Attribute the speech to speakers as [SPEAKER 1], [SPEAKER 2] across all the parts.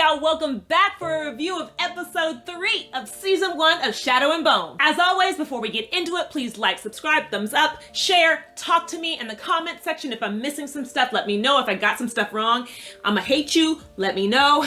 [SPEAKER 1] y'all, welcome back for a review of episode 3 of season 1 of Shadow and Bone. As always, before we get into it, please like, subscribe, thumbs up, share, talk to me in the comment section. If I'm missing some stuff, let me know. If I got some stuff wrong, I'ma hate you, let me know.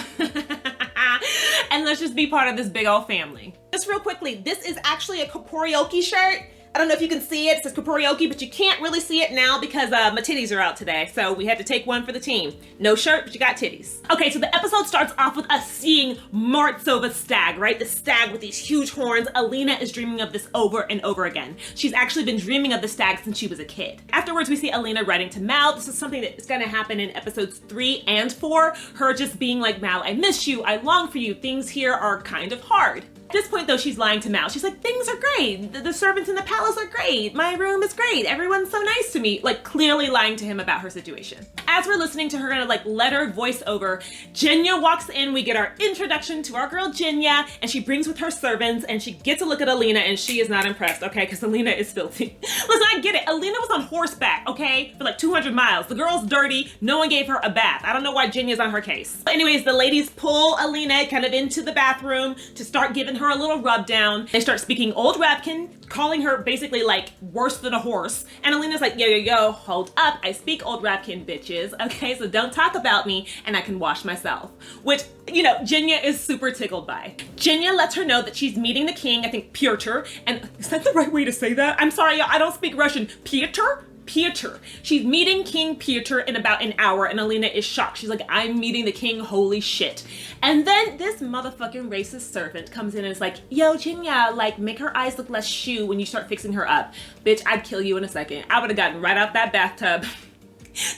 [SPEAKER 1] And let's just be part of this big old family. Just real quickly, this is actually a karaoke shirt. I don't know if you can see it. It says karaoke, but you can't really see it now because my titties are out today. So we had to take one for the team. No shirt, but you got titties. Okay, so the episode starts off with us seeing Martsova's stag, right? The stag with these huge horns. Alina is dreaming of this over and over again. She's actually been dreaming of the stag since she was a kid. Afterwards, we see Alina writing to Mal. This is something that is gonna happen in episodes 3 and 4. Her just being like, Mal, I miss you. I long for you. Things here are kind of hard. At this point, though, she's lying to Mal. She's like, things are great. The servants in the palace are great. My room is great. Everyone's so nice to me. Like, clearly lying to him about her situation. As we're listening to her in a letter voiceover, Jenya walks in. We get our introduction to our girl Jenya, and she brings with her servants, and she gets a look at Alina, and she is not impressed, okay? Because Alina is filthy. Listen, I get it. Alina was on horseback, okay? For like 200 miles. The girl's dirty. No one gave her a bath. I don't know why Jenya's on her case. But anyways, the ladies pull Alina kind of into the bathroom to start giving her a little rub down. They start speaking Old Rapkin, calling her basically like worse than a horse. And Alina's like, yo, hold up. I speak Old Rapkin, bitches. Okay, so don't talk about me and I can wash myself. Which, you know, Jenya is super tickled by. Jenya lets her know that she's meeting the king, I think Piotr. And is that the right way to say that? I'm sorry, I don't speak Russian. Piotr? She's meeting King Piotr in about an hour, and Alina is shocked. She's like, I'm meeting the king, holy shit. And then this motherfucking racist servant comes in and is like, yo, Jenya, like, make her eyes look less shoe when you start fixing her up. Bitch, I'd kill you in a second. I would have gotten right out that bathtub,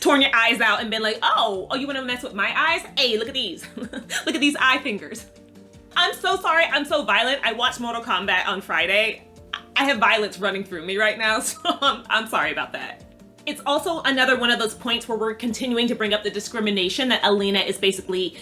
[SPEAKER 1] torn your eyes out, and been like, oh, you wanna mess with my eyes? Hey, look at these. Look at these eye fingers. I'm so sorry, I'm so violent. I watched Mortal Kombat on Friday. I have violence running through me right now, so I'm sorry about that. It's also another one of those points where we're continuing to bring up the discrimination that Alina is basically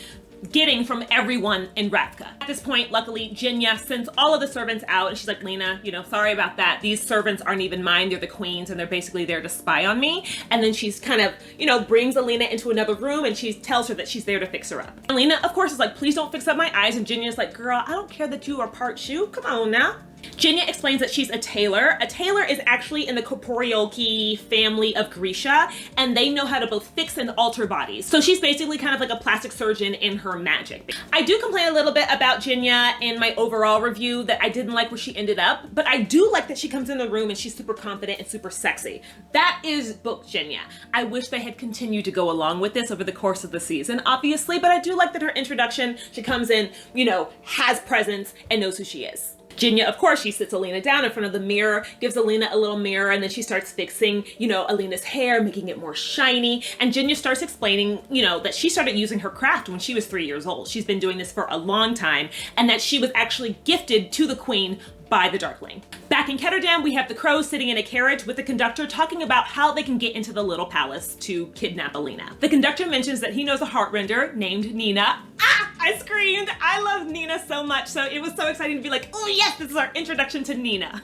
[SPEAKER 1] getting from everyone in Ravka. At this point, luckily, Jenya sends all of the servants out, and she's like, Lena, you know, sorry about that. These servants aren't even mine. They're the queen's, and they're basically there to spy on me. And then she's kind of, you know, brings Alina into another room, and she tells her that she's there to fix her up. Alina, of course, is like, please don't fix up my eyes. And Jenya's like, girl, I don't care that you are part shoe. Come on now. Jenya explains that she's a tailor. A tailor is actually in the karaoke family of Grisha, and they know how to both fix and alter bodies. So she's basically kind of like a plastic surgeon in her magic. I do complain a little bit about Jenya in my overall review that I didn't like where she ended up, but I do like that she comes in the room and she's super confident and super sexy. That is book Jenya. I wish they had continued to go along with this over the course of the season, obviously, but I do like that her introduction, she comes in, you know, has presence and knows who she is. Jenya, of course, she sits Alina down in front of the mirror, gives Alina a little mirror, and then she starts fixing, you know, Alina's hair, making it more shiny. And Jenya starts explaining, you know, that she started using her craft when she was 3 years old. She's been doing this for a long time, and that she was actually gifted to the queen by the Darkling. Back in Ketterdam, we have the crows sitting in a carriage with the conductor talking about how they can get into the little palace to kidnap Alina. The conductor mentions that he knows a heartrender named Nina. Ah! I screamed! I love Nina so much, so it was so exciting to be like, oh yes, this is our introduction to Nina.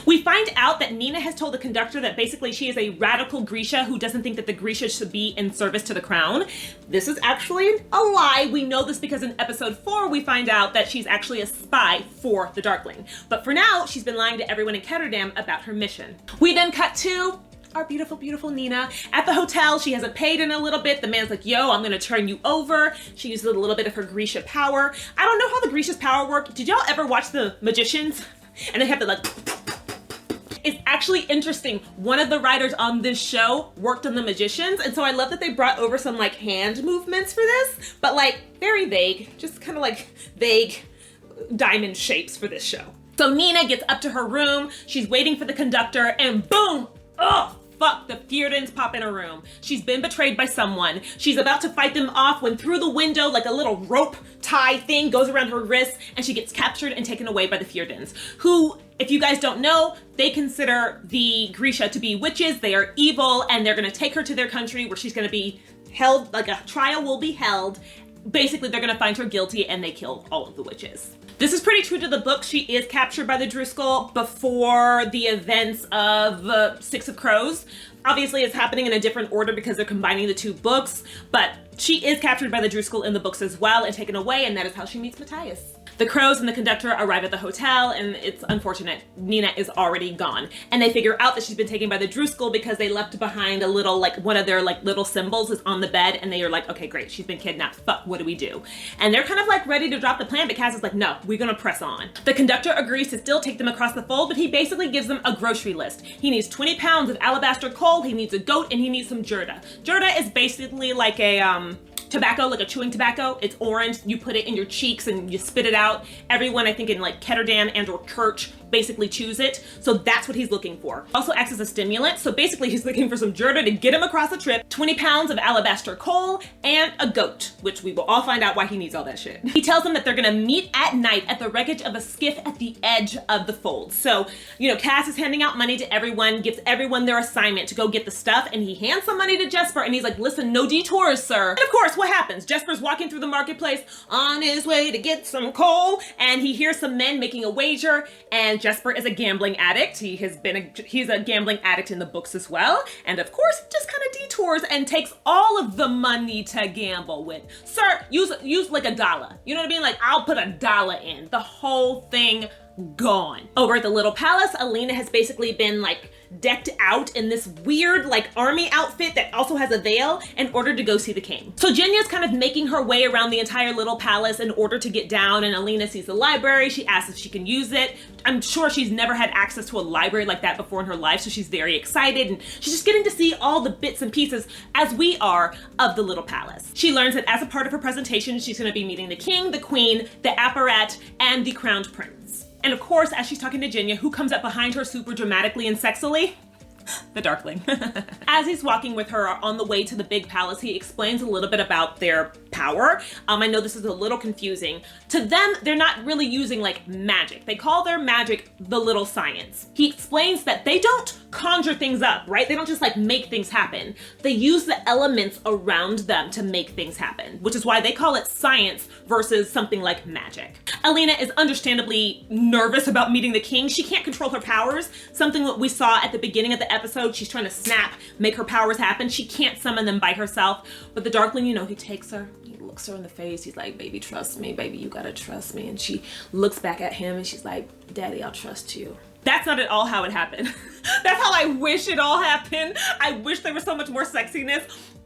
[SPEAKER 1] We find out that Nina has told the conductor that basically she is a radical Grisha who doesn't think that the Grisha should be in service to the crown. This is actually a lie. We know this because in episode 4, we find out that she's actually a spy for the Darkling. But for now, she's been lying to everyone in Ketterdam about her mission. We then cut to our beautiful, beautiful Nina at the hotel. She hasn't paid in a little bit. The man's like, yo, I'm gonna turn you over. She uses a little bit of her Grisha power. I don't know how the Grisha's power work. Did y'all ever watch The Magicians? And they have to like, it's actually interesting. One of the writers on this show worked on The Magicians, and so I love that they brought over some like hand movements for this, but like very vague, just kind of like vague diamond shapes for this show. So Nina gets up to her room. She's waiting for the conductor, and boom, oh, fuck, the Fjordans pop in her room. She's been betrayed by someone. She's about to fight them off when through the window, like a little rope tie thing goes around her wrist, and she gets captured and taken away by the Fjordans, who, if you guys don't know, they consider the Grisha to be witches. They are evil, and they're gonna take her to their country where she's gonna be held, like a trial will be held. Basically, they're gonna find her guilty and they kill all of the witches. This is pretty true to the book. She is captured by the Driscoll before the events of Six of Crows. Obviously, it's happening in a different order because they're combining the two books, but She is captured by the Driscoll in the books as well and taken away, and that is how she meets Matthias. The crows and the conductor arrive at the hotel, and it's unfortunate. Nina is already gone. And they figure out that she's been taken by the Driscoll because they left behind a little, like, one of their, like, little symbols is on the bed, and they are like, okay, great, she's been kidnapped. Fuck, what do we do? And they're kind of, like, ready to drop the plan, but Cass is like, no, we're gonna press on. The conductor agrees to still take them across the fold, but he basically gives them a grocery list. He needs 20 pounds of alabaster coal, he needs a goat, and he needs some jerda. Jerda is basically like a, tobacco, like a chewing tobacco. It's orange. You put it in your cheeks and you spit it out. Everyone, I think in like Ketterdam and or Church, basically chews it. So that's what he's looking for. Also acts as a stimulant. So basically he's looking for some jerda to get him across the trip, 20 pounds of alabaster coal, and a goat, which we will all find out why he needs all that shit. He tells them that they're gonna meet at night at the wreckage of a skiff at the edge of the fold. So, you know, Cass is handing out money to everyone, gives everyone their assignment to go get the stuff, and he hands some money to Jesper, and he's like, listen, no detours, sir. And of course, what happens? Jesper's walking through the marketplace on his way to get some coal, and he hears some men making a wager, and Jesper is a gambling addict. He's a gambling addict in the books as well. And of course, he just kind of detours and takes all of the money to gamble with. Sir, use like $1. You know what I mean? Like, I'll put $1 in. The whole thing gone. Over at the little palace, Alina has basically been like decked out in this weird like army outfit that also has a veil in order to go see the king. So Jenya's kind of making her way around the entire little palace in order to get down, and Alina sees the library. She asks if she can use it. I'm sure she's never had access to a library like that before in her life, so she's very excited, and she's just getting to see all the bits and pieces, as we are, of the little palace. She learns that as a part of her presentation, she's going to be meeting the king, the queen, the apparat, and the crowned prince. And of course, as she's talking to Jenya, who comes up behind her super dramatically and sexily? The Darkling. As he's walking with her on the way to the big palace, he explains a little bit about their power. I know this is a little confusing. To them, they're not really using like magic. They call their magic the little science. He explains that they don't conjure things up, right? They don't just like make things happen. They use the elements around them to make things happen, which is why they call it science versus something like magic. Alina is understandably nervous about meeting the king. She can't control her powers, something that we saw at the beginning of the episode. She's trying to snap, make her powers happen. She can't summon them by herself, but the Darkling, you know, he takes her, he looks her in the face. He's like, baby, trust me, baby, you gotta trust me. And she looks back at him and she's like, daddy, I'll trust you. That's not at all how it happened. That's how I wish it all happened. I wish there was so much more sexiness.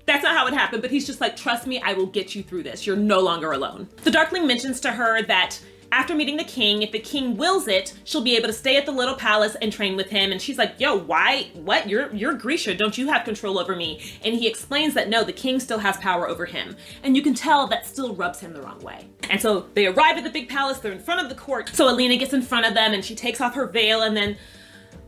[SPEAKER 1] That's not how it happened, but he's just like, trust me, I will get you through this. You're no longer alone. The Darkling mentions to her that after meeting the king, if the king wills it, she'll be able to stay at the little palace and train with him. And she's like, yo, why? What? You're Grisha. Don't you have control over me? And he explains that no, the king still has power over him. And you can tell that still rubs him the wrong way. And so they arrive at the big palace. They're in front of the court. So Alina gets in front of them and she takes off her veil, and then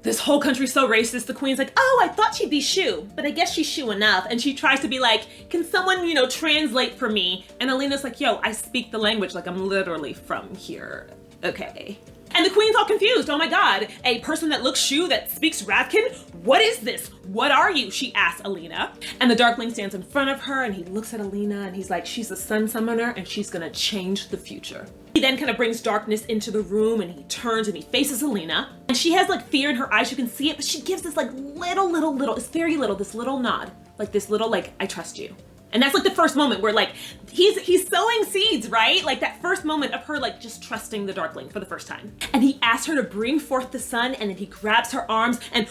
[SPEAKER 1] this whole country's so racist. The queen's like, oh, I thought she'd be Shu, but I guess she's Shu enough. And she tries to be like, can someone, you know, translate for me? And Alina's like, yo, I speak the language. Like, I'm literally from here. Okay. And the queen's all confused. Oh my God, a person that looks Shu that speaks Ravkan? What is this? What are you? She asks Alina. And the Darkling stands in front of her and he looks at Alina and he's like, she's a sun summoner and she's gonna change the future. He then kind of brings darkness into the room and he turns and he faces Alina. And she has like fear in her eyes, you can see it, but she gives this like little, it's very little, this little nod. Like this little, like, I trust you. And that's like the first moment where like, he's sowing seeds, right? Like that first moment of her like just trusting the Darkling for the first time. And he asks her to bring forth the sun, and then he grabs her arms and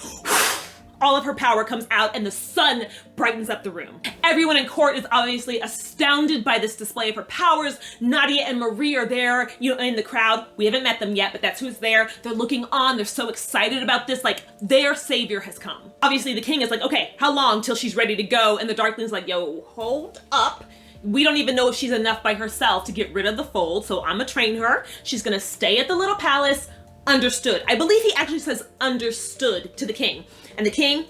[SPEAKER 1] all of her power comes out and the sun brightens up the room. Everyone in court is obviously astounded by this display of her powers. Nadia and Marie are there, you know, in the crowd. We haven't met them yet, but that's who's there. They're looking on. They're so excited about this. Like, their savior has come. Obviously, the king is like, okay, how long till she's ready to go? And the Darkling's like, yo, hold up. We don't even know if she's enough by herself to get rid of the fold, so I'm gonna train her. She's gonna stay at the little palace. Understood. I believe he actually says understood to the king. And the king,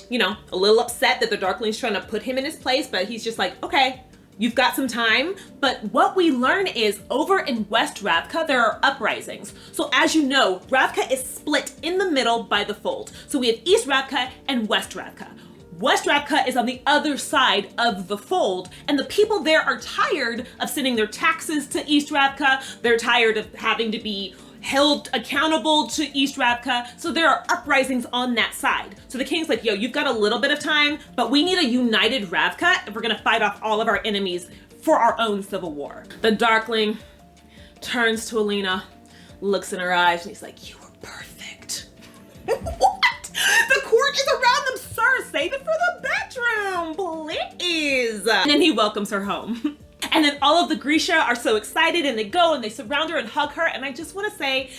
[SPEAKER 1] you know, a little upset that the Darkling's trying to put him in his place, but he's just like, okay, you've got some time. But what we learn is over in West Ravka, there are uprisings. So as you know, Ravka is split in the middle by the fold. So we have East Ravka and West Ravka. West Ravka is on the other side of the fold, and the people there are tired of sending their taxes to East Ravka. They're tired of having to be held accountable to East Ravka. So there are uprisings on that side. So the king's like, yo, you've got a little bit of time, but we need a united Ravka if we're gonna fight off all of our enemies for our own civil war. The Darkling turns to Alina, looks in her eyes, and he's like, you were perfect. What? The court is around them, sir. Save it for the bedroom, please. And then he welcomes her home. And then all of the Grisha are so excited, and they go and they surround her and hug her. And I just want to say,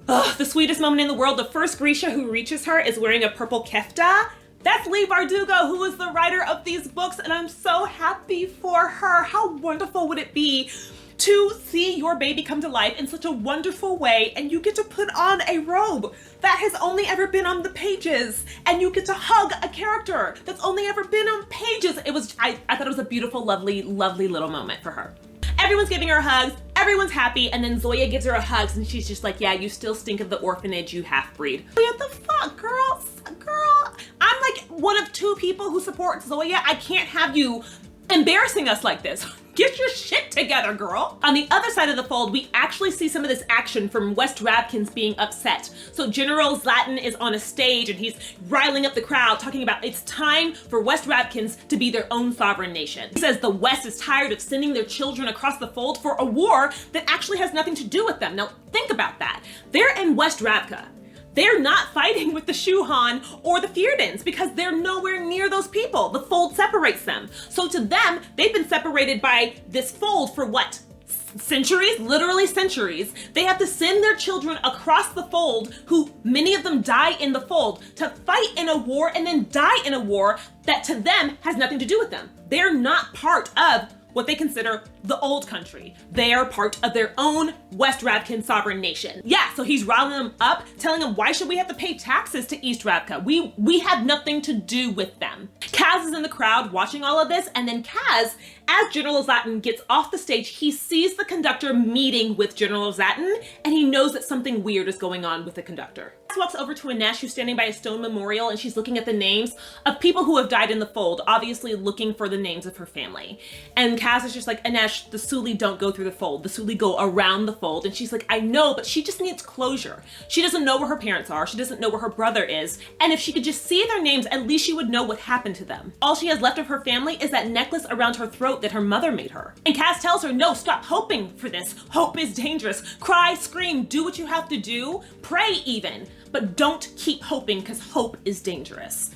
[SPEAKER 1] the sweetest moment in the world. The first Grisha who reaches her is wearing a purple kefta. That's Leigh Bardugo, who is the writer of these books, and I'm so happy for her. How wonderful would it be to see your baby come to life in such a wonderful way, and you get to put on a robe that has only ever been on the pages, and you get to hug a character that's only ever been on pages. I thought it was a beautiful, lovely, lovely little moment for her. Everyone's giving her hugs, everyone's happy, and then Zoya gives her a hug, and she's just like, yeah, you still stink of the orphanage, you half-breed. What the fuck, girl? Girl, I'm like one of 2 people who support Zoya. I can't have you embarrassing us like this. Get your shit together, girl. On the other side of the fold, we actually see some of this action from West Ravkins being upset. So General Zlatan is on a stage and he's riling up the crowd, talking about it's time for West Ravkins to be their own sovereign nation. He says the West is tired of sending their children across the fold for a war that actually has nothing to do with them. Now, think about that. They're in West Ravka. They're not fighting with the Shuhan or the Fjordans because they're nowhere near those people. The fold separates them. So to them, they've been separated by this fold for what? Centuries, literally centuries. They have to send their children across the fold, who many of them die in the fold, to fight in a war and then die in a war that to them has nothing to do with them. They're not part of what they consider the old country. They are part of their own West Ravkin sovereign nation. Yeah, so he's riling them up, telling them, why should we have to pay taxes to East Ravka? We have nothing to do with them. Kaz is in the crowd watching all of this, and then Kaz, as General Zlatan gets off the stage, he sees the conductor meeting with General Zlatan, and he knows that something weird is going on with the conductor. Kaz walks over to Inesh, who's standing by a stone memorial, and she's looking at the names of people who have died in the fold, obviously looking for the names of her family. And Kaz is just like, Inesh, the Suli don't go through the fold. The Suli go around the fold. And she's like, I know, but she just needs closure. She doesn't know where her parents are. She doesn't know where her brother is. And if she could just see their names, at least she would know what happened to them. All she has left of her family is that necklace around her throat that her mother made her. And Kaz tells her, no, stop hoping for this. Hope is dangerous. Cry, scream, do what you have to do. Pray even. But don't keep hoping, because hope is dangerous.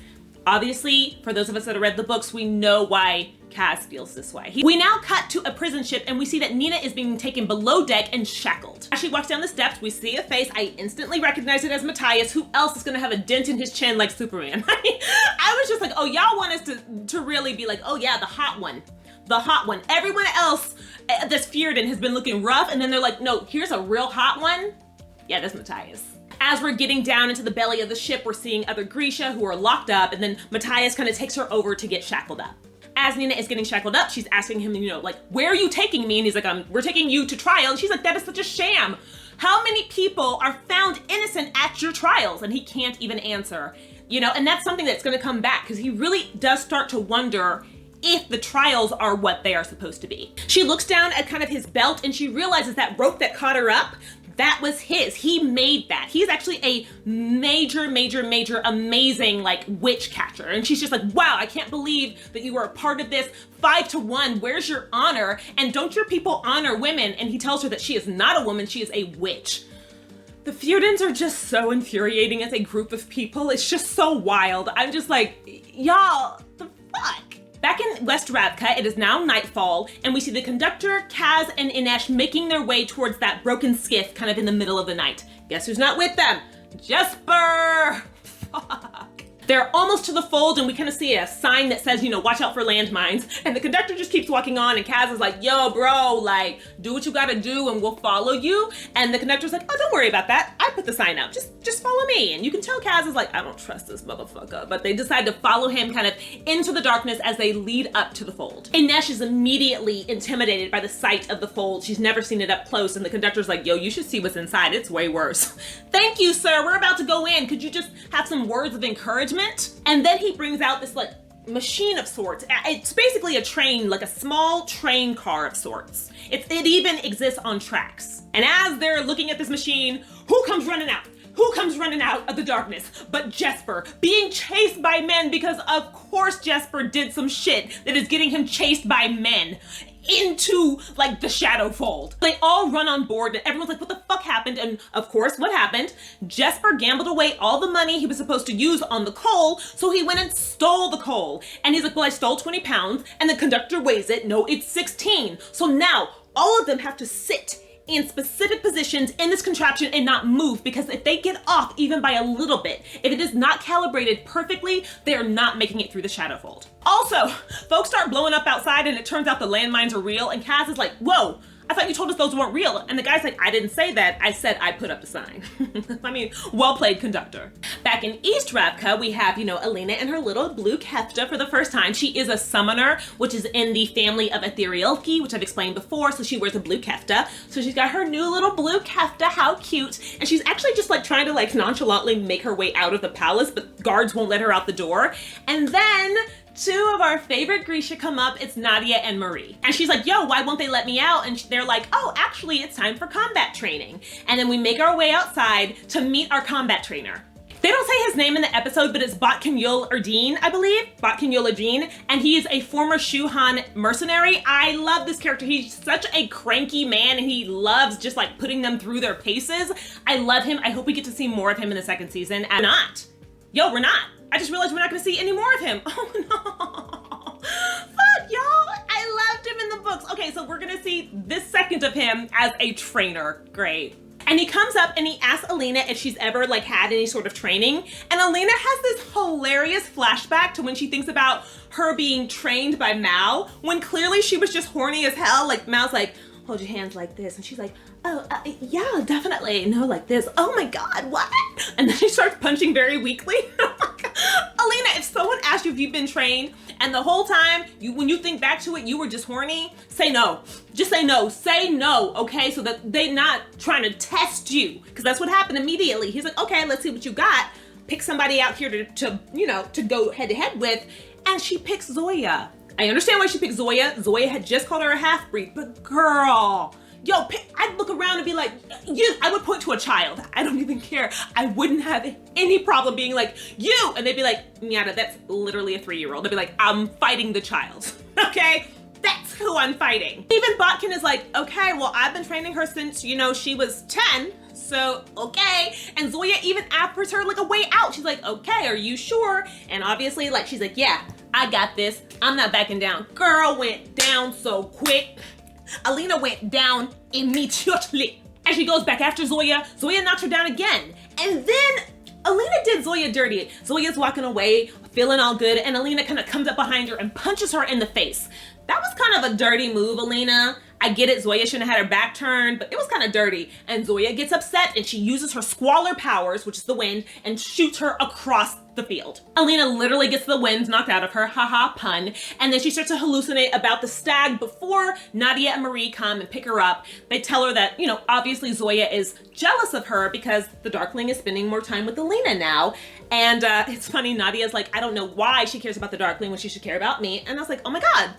[SPEAKER 1] Obviously, for those of us that have read the books, we know why Kaz feels this way. We now cut to a prison ship, and we see that Nina is being taken below deck and shackled. As she walks down the steps, we see a face. I instantly recognize it as Matthias. Who else is gonna have a dent in his chin like Superman? I was just like, oh, y'all want us to really be like, oh yeah, the hot one. The hot one. Everyone else that's Fjordan has been looking rough, and then they're like, no, here's a real hot one. Yeah, that's Matthias. As we're getting down into the belly of the ship, we're seeing other Grisha who are locked up, and then Matthias kind of takes her over to get shackled up. As Nina is getting shackled up, she's asking him, you know, like, where are you taking me? And he's like, we're taking you to trial. And she's like, that is such a sham. How many people are found innocent at your trials? And he can't even answer, you know, and that's something that's going to come back, because he really does start to wonder if the trials are what they are supposed to be. She looks down at kind of his belt, and she realizes that rope that caught her up, that was his. He made that. He's actually a major, amazing like witch catcher. And she's just like, wow, I can't believe that you were a part of this. 5-1, where's your honor? And don't your people honor women? And he tells her that she is not a woman, she is a witch. The Fjordans are just so infuriating as a group of people. It's just so wild. I'm just like, y'all, the fuck? Back in West Ravka, it is now nightfall, and we see the conductor, Kaz, and Inesh making their way towards that broken skiff kind of in the middle of the night. Guess who's not with them? Jesper! Fuck. They're almost to the fold, and we kind of see a sign that says, you know, watch out for landmines. And the conductor just keeps walking on, and Kaz is like, yo, bro, like, do what you gotta do and we'll follow you. And the conductor's like, oh, don't worry about that. I put the sign up. Just follow me. And you can tell Kaz is like, I don't trust this motherfucker. But they decide to follow him kind of into the darkness as they lead up to the fold. Inesh is immediately intimidated by the sight of the fold. She's never seen it up close. And the conductor's like, yo, you should see what's inside. It's way worse. Thank you, sir. We're about to go in. Could you just have some words of encouragement? And then he brings out this like machine of sorts. It's basically a train, like a small train car of sorts. It even exists on tracks. And as they're looking at this machine, who comes running out? Who comes running out of the darkness but Jesper, being chased by men, because of course Jesper did some shit that is getting him chased by men into like the shadow fold. They all run on board and everyone's like, what the fuck happened? And of course, what happened? Jesper gambled away all the money he was supposed to use on the coal, so he went and stole the coal. And he's like, well, I stole 20 pounds, and the conductor weighs it. No, it's 16. So now all of them have to sit in specific positions in this contraption and not move, because if they get off even by a little bit, if it is not calibrated perfectly, they are not making it through the shadow fold. Also, folks start blowing up outside and it turns out the landmines are real, and Kaz is like, whoa, I thought you told us those weren't real. And the guy's like, I didn't say that. I said I put up the sign. I mean, well played, conductor. Back in East Ravka, we have, Alina and her little blue kefta for the first time. She is a summoner, which is in the family of Etherealki, which I've explained before. So she wears a blue kefta. So she's got her new little blue kefta. How cute. And she's actually just like trying to like nonchalantly make her way out of the palace, but guards won't let her out the door. And then two of our favorite Grisha come up. It's Nadia and Marie. And she's like, yo, why won't they let me out? And they're like, oh, actually it's time for combat training. And then we make our way outside to meet our combat trainer. They don't say his name in the episode, but it's Botkinyul Erdeen, I believe. Botkinyul Erdeen. And he is a former Shuhan mercenary. I love this character. He's such a cranky man, and he loves just like putting them through their paces. I love him. I hope we get to see more of him in the second season. And not. Yo, we're not. I just realized we're not gonna see any more of him. Oh no. Fuck y'all. I loved him in the books. Okay, so we're gonna see this second of him as a trainer. Great. And he comes up and he asks Alina if she's ever like had any sort of training. And Alina has this hilarious flashback to when she thinks about her being trained by Mao, when clearly she was just horny as hell. Like Mao's like, hold your hands like this. And she's like, oh, yeah, definitely. No, like this. Oh my God, what? And then she starts punching very weakly. Alina, if someone asked you if you've been trained and the whole time, when you think back to it, you were just horny, say no. Just say no. Say no, okay? So that they're not trying to test you, because that's what happened immediately. He's like, okay, let's see what you got. Pick somebody out here to go head to head with. And she picks Zoya. I understand why she picked Zoya. Zoya had just called her a half-breed, but girl, yo, I'd look around and be like, I would point to a child. I don't even care. I wouldn't have any problem being like, you, and they'd be like, Miata, that's literally a 3-year-old. They'd be like, I'm fighting the child, okay? That's who I'm fighting. Even Botkin is like, okay, well, I've been training her since, she was 10. So, okay. And Zoya even offers her like a way out. She's like, okay, are you sure? And obviously, like, she's like, yeah, I got this. I'm not backing down. Girl went down so quick. Alina went down immediately. And she goes back after Zoya. Zoya knocks her down again. And then Alina did Zoya dirty. Zoya's walking away, feeling all good, and Alina kind of comes up behind her and punches her in the face. That was kind of a dirty move, Alina. I get it, Zoya shouldn't have had her back turned, but it was kind of dirty. And Zoya gets upset and she uses her squalor powers, which is the wind, and shoots her across the field. Alina literally gets the wind knocked out of her, haha, pun. And then she starts to hallucinate about the stag before Nadia and Marie come and pick her up. They tell her that, obviously Zoya is jealous of her because the Darkling is spending more time with Alina now. And it's funny, Nadia's like, I don't know why she cares about the Darkling when she should care about me. And I was like, oh my God,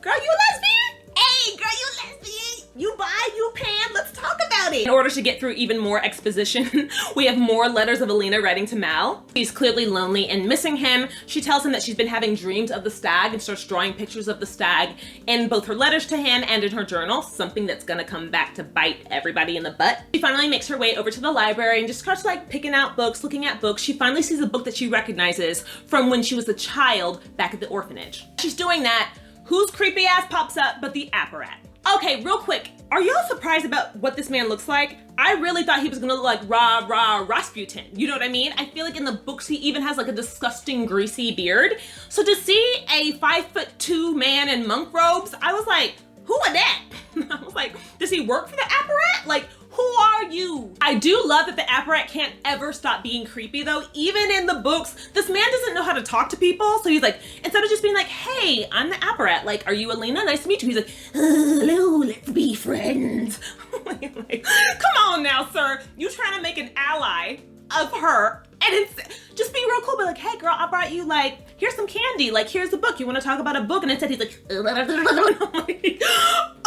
[SPEAKER 1] girl, you a lesbian? Hey, girl, you lesbian? You bi, you pan, let's talk about it. In order to get through even more exposition, we have more letters of Alina writing to Mal. She's clearly lonely and missing him. She tells him that she's been having dreams of the stag and starts drawing pictures of the stag in both her letters to him and in her journal, something that's gonna come back to bite everybody in the butt. She finally makes her way over to the library and just starts like picking out books, looking at books. She finally sees a book that she recognizes from when she was a child back at the orphanage. She's doing that. Whose creepy ass pops up but the apparat? Okay, real quick, are y'all surprised about what this man looks like? I really thought he was gonna look like Rasputin. You know what I mean? I feel like in the books he even has like a disgusting greasy beard. So to see a 5'2" man in monk robes, I was like, who are that? I was like, does he work for the apparat? Like, who are you? I do love that the apparat can't ever stop being creepy though. Even in the books, this man doesn't know how to talk to people. So he's like, instead of just being like, hey, I'm the apparat. Like, are you Alina? Nice to meet you. He's like, hello, let's be friends. Like, come on now, sir. You trying to make an ally of her and it's just be real cool, be like, hey girl, I brought you like, here's some candy. Like, here's the book. You want to talk about a book? And instead he's like, I'm like,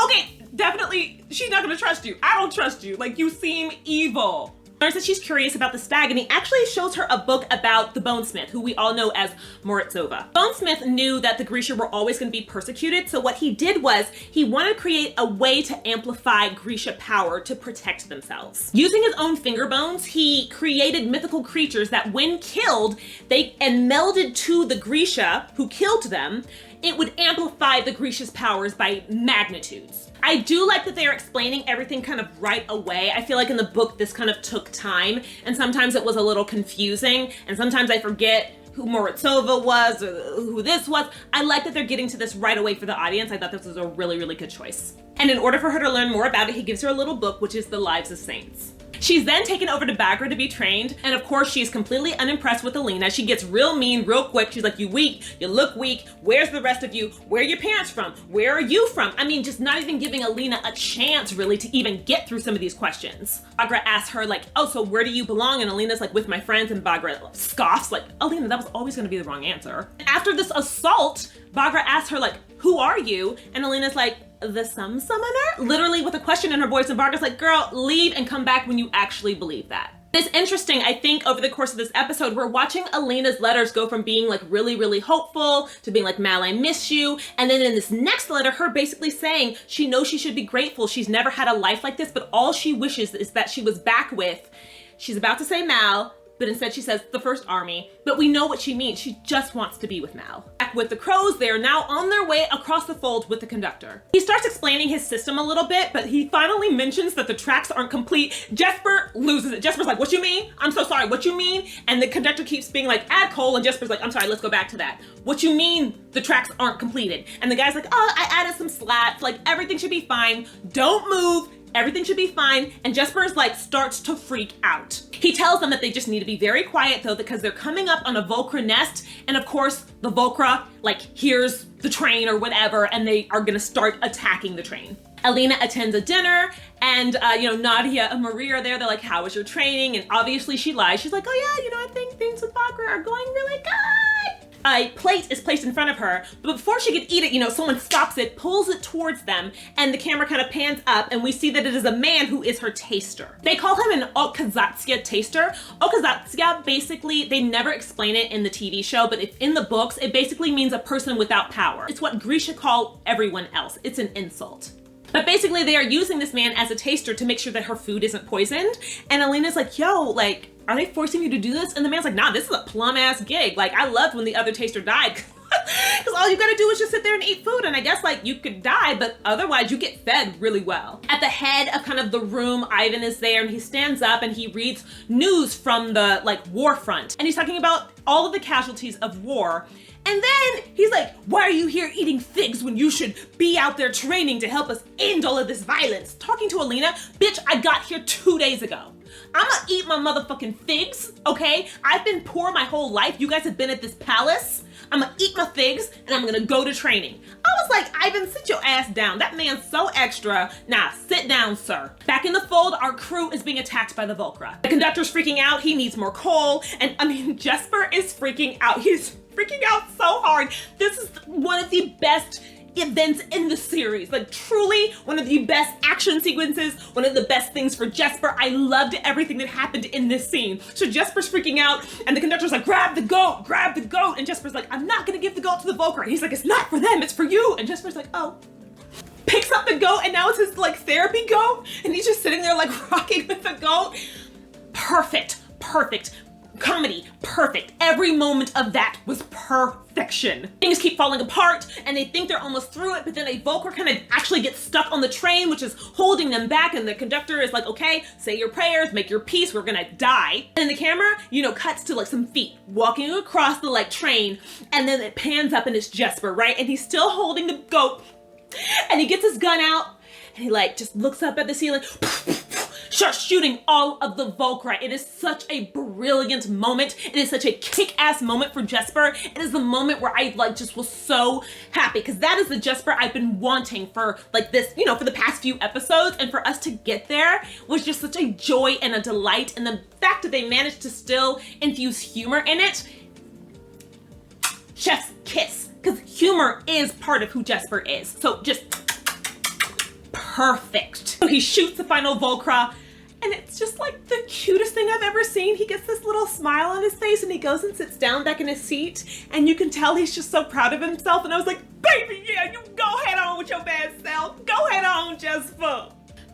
[SPEAKER 1] okay, definitely, she's not gonna trust you. I don't trust you. Like, you seem evil. Learns that she's curious about the stag, and he actually shows her a book about the Bonesmith, who we all know as Morozova. Bonesmith knew that the Grisha were always going to be persecuted, so what he did was he wanted to create a way to amplify Grisha power to protect themselves. Using his own finger bones, he created mythical creatures that when killed, and melded to the Grisha who killed them, it would amplify the Grisha's powers by magnitudes. I do like that they are explaining everything kind of right away. I feel like in the book, this kind of took time, and sometimes it was a little confusing, and sometimes I forget who Morozova was or who this was. I like that they're getting to this right away for the audience. I thought this was a really, really good choice. And in order for her to learn more about it, he gives her a little book, which is The Lives of Saints. She's then taken over to Bagra to be trained, and of course she's completely unimpressed with Alina. She gets real mean real quick. She's like, you weak, you look weak, where's the rest of you? Where are your parents from? Where are you from? I mean, just not even giving Alina a chance really to even get through some of these questions. Bagra asks her like, oh, so where do you belong? And Alina's like, with my friends, and Bagra scoffs like, Alina, that was always gonna be the wrong answer. After this assault, Bagra asks her like, who are you? And Alina's like, the Sum Summoner? Literally with a question in her voice, and Bagra's like, girl, leave and come back when you actually believe that. It's interesting, I think over the course of this episode, we're watching Alina's letters go from being like really, really hopeful to being like, Mal, I miss you. And then in this next letter, her basically saying she knows she should be grateful. She's never had a life like this, but all she wishes is that she was back with, she's about to say Mal, but instead she says the First Army, but we know what she means. She just wants to be with Mal. Back with the crows, they are now on their way across the fold with the conductor. He starts explaining his system a little bit, but he finally mentions that the tracks aren't complete. Jesper loses it. Jesper's like, what you mean? I'm so sorry, what you mean? And the conductor keeps being like, add coal, and Jesper's like, I'm sorry, let's go back to that. What you mean the tracks aren't completed? And the guy's like, oh, I added some slats, like everything should be fine. Don't move. Everything should be fine. And Jesper's like starts to freak out. He tells them that they just need to be very quiet though, because they're coming up on a Volcra nest. And of course the Volcra like hears the train or whatever, and they are gonna start attacking the train. Alina attends a dinner, and Nadia and Marie are there. They're like, how was your training? And obviously she lies. She's like, oh yeah, I think things with Volcra are going really good. A plate is placed in front of her, but before she could eat it, someone stops it, pulls it towards them, and the camera kind of pans up, and we see that it is a man who is her taster. They call him an Okazatsia taster. Okazatsia, basically, they never explain it in the TV show, but in the books, it basically means a person without power. It's what Grisha call everyone else. It's an insult. But basically, they are using this man as a taster to make sure that her food isn't poisoned. And Alina's like, yo, like, are they forcing you to do this? And the man's like, nah, this is a plum ass gig. Like, I loved when the other taster died. Because all you gotta do is just sit there and eat food. And I guess like you could die, but otherwise you get fed really well. At the head of kind of the room, Ivan is there, and he stands up and he reads news from the like war front. And he's talking about all of the casualties of war. And then he's like, why are you here eating figs when you should be out there training to help us end all of this violence? Talking to Alina, bitch, I got here 2 days ago. I'm gonna eat my motherfucking figs, okay? I've been poor my whole life. You guys have been at this palace. I'm gonna eat my figs and I'm gonna go to training. I was like, Ivan, sit your ass down. That man's so extra. Nah, sit down, sir. Back in the fold, our crew is being attacked by the Volcra. The conductor's freaking out. He needs more coal. And I mean, Jesper is freaking out. He's freaking out so hard. This is one of the best events in the series. Like truly one of the best action sequences, one of the best things for Jesper. I loved everything that happened in this scene. So Jesper's freaking out and the conductor's like, grab the goat, grab the goat. And Jesper's like, I'm not gonna give the goat to the Volcra. And he's like, it's not for them, it's for you. And Jesper's like, oh. Picks up the goat and now it's his like therapy goat. And he's just sitting there like rocking with the goat. Perfect, perfect. Comedy, perfect. Every moment of that was perfection. Things keep falling apart and they think they're almost through it, but then a Volcra kind of actually gets stuck on the train, which is holding them back, and the conductor is like, okay, say your prayers, make your peace, we're gonna die. And the camera, cuts to like some feet walking across the like train, and then it pans up and it's Jesper, right? And he's still holding the goat, and he gets his gun out, and he like just looks up at the ceiling, starts shooting all of the Volcra. It is such a brilliant moment. It is such a kick-ass moment for Jesper. It is the moment where I like just was so happy, because that is the Jesper I've been wanting for like this, for the past few episodes, and for us to get there was just such a joy and a delight. And the fact that they managed to still infuse humor in it, chef's kiss, because humor is part of who Jesper is. So just perfect. So he shoots the final Volcra, and it's just like the cutest thing I've ever seen. He gets this little smile on his face and he goes and sits down back in his seat, and you can tell he's just so proud of himself. And I was like, baby, yeah, you go head on with your bad self. Go head on, Jesper.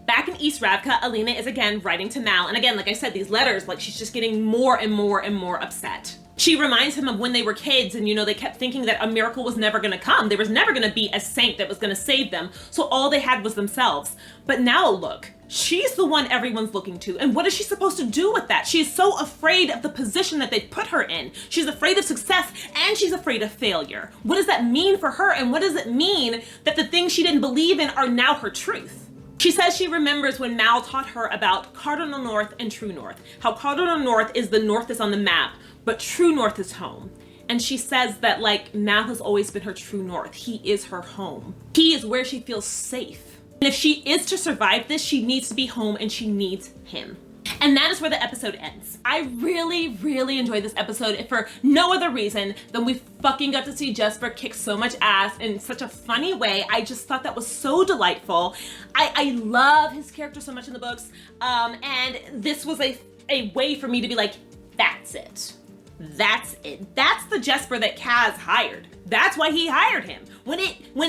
[SPEAKER 1] Back in East Ravka, Alina is again writing to Mal. And again, like I said, these letters, like she's just getting more and more and more upset. She reminds him of when they were kids and, you know, they kept thinking that a miracle was never gonna come. There was never gonna be a saint that was gonna save them. So all they had was themselves. But now look, she's the one everyone's looking to. And what is she supposed to do with that? She is so afraid of the position that they put her in. She's afraid of success and she's afraid of failure. What does that mean for her? And what does it mean that the things she didn't believe in are now her truth? She says she remembers when Mal taught her about cardinal north and true north. How cardinal north is the north that's on the map, but true north is home. And she says that like Mal has always been her true north. He is her home. He is where she feels safe. And if she is to survive this, she needs to be home and she needs him. And that is where the episode ends. I really, really enjoyed this episode, if for no other reason than we fucking got to see Jesper kick so much ass in such a funny way. I just thought that was so delightful. I love his character so much in the books. And this was a way for me to be like, that's it. That's it. That's the Jesper that Kaz hired. That's why he hired him. When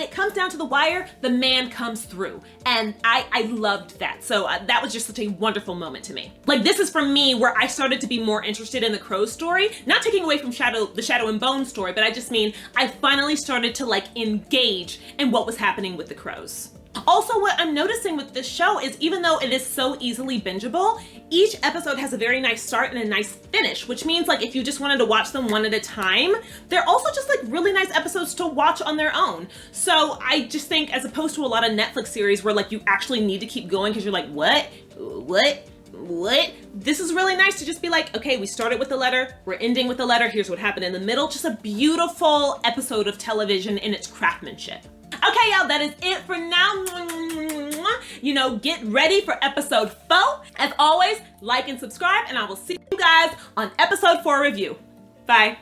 [SPEAKER 1] it comes down to the wire, the man comes through. And I loved that. So that was just such a wonderful moment to me. Like, this is for me where I started to be more interested in the Crow story. Not taking away from the Shadow and Bone story, but I just mean I finally started to like engage in what was happening with the Crows. Also, what I'm noticing with this show is even though it is so easily bingeable, each episode has a very nice start and a nice finish, which means like if you just wanted to watch them one at a time, they're also just like really nice episodes to watch on their own. So I just think, as opposed to a lot of Netflix series where like you actually need to keep going because you're like, what? This is really nice to just be like, okay, we started with the letter, we're ending with the letter, here's what happened in the middle. Just a beautiful episode of television in its craftsmanship. Okay, y'all, that is it for now. You know, get ready for episode 4. As always, like and subscribe, and I will see you guys on episode 4 review. Bye.